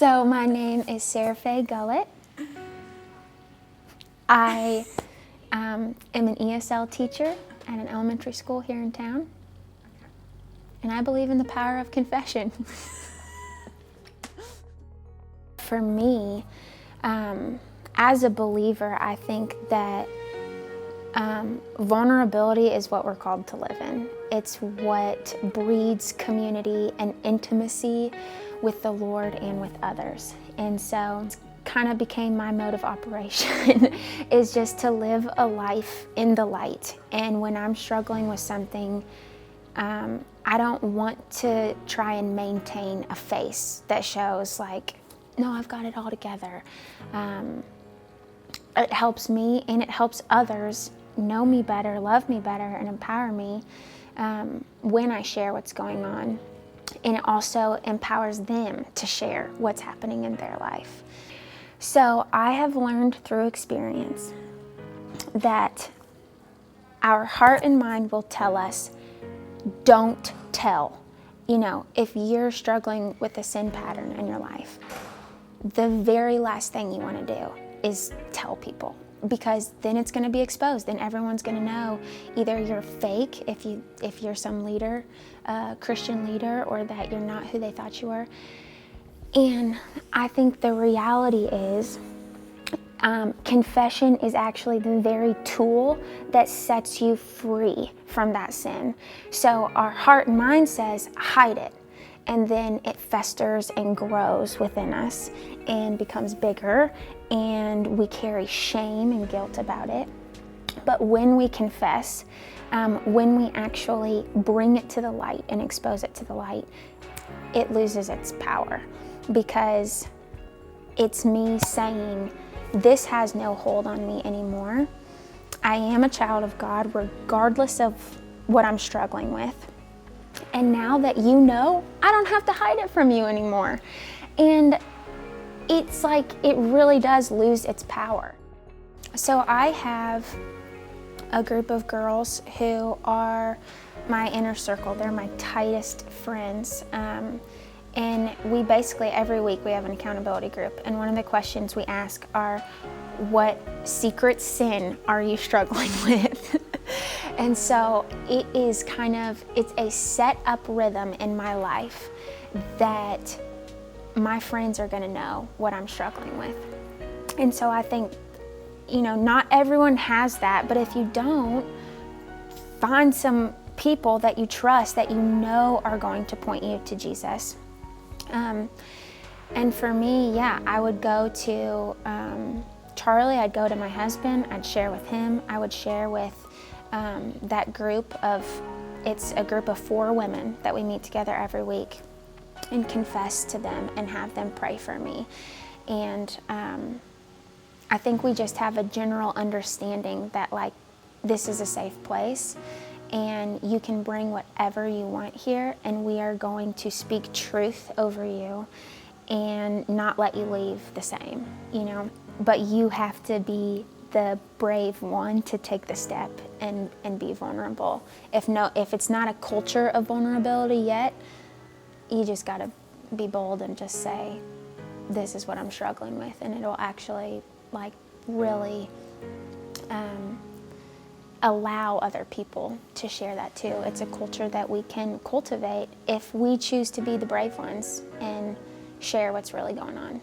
So my name is Faye Gullett. I am an ESL teacher at an elementary school here in town, and I believe in the power of confession. For me, as a believer, I think that vulnerability is what we're called to live in. It's what breeds community and intimacy with the Lord and with others. And so it's kind of became my mode of operation is just to live a life in the light. And when I'm struggling with something, I don't want to try and maintain a face that shows like, no, I've got it all together. It helps me and it helps others know me better, love me better, and empower me when I share what's going on. And it also empowers them to share what's happening in their life. So I have learned through experience that our heart and mind will tell us, don't tell. You know, if you're struggling with a sin pattern in your life, the very last thing you want to do is tell people, because then it's going to be exposed and everyone's going to know either you're fake if you're some leader, Christian leader, or that you're not who they thought you were. And I think the reality is confession is actually the very tool that sets you free from that sin. So our heart and mind says hide it, and then it festers and grows within us and becomes bigger, and we carry shame and guilt about it. But when we confess, when we actually bring it to the light and expose it to the light, it loses its power, because it's me saying, this has no hold on me anymore. I am a child of God regardless of what I'm struggling with. And now that you know, I don't have to hide it from you anymore. And it's like it really does lose its power. So I have a group of girls who are my inner circle. They're my tightest friends. And we basically, every week, we have an accountability group. And one of the questions we ask are, what secret sin are you struggling with? And so it is it's a set up rhythm in my life that my friends are gonna know what I'm struggling with. And so I think, not everyone has that, but if you don't, find some people that you trust, that you know are going to point you to Jesus. And for me, I would go to Charlie, I'd go to my husband, I'd share with him, I would share with that group it's a group of 4 women that we meet together every week and confess to them and have them pray for me. And I think we just have a general understanding that this is a safe place and you can bring whatever you want here, and we are going to speak truth over you and not let you leave the same, But you have to be the brave one to take the step and be vulnerable. If it's not a culture of vulnerability yet, you just gotta be bold and just say, this is what I'm struggling with, and it'll actually really allow other people to share that too. It's a culture that we can cultivate if we choose to be the brave ones and share what's really going on.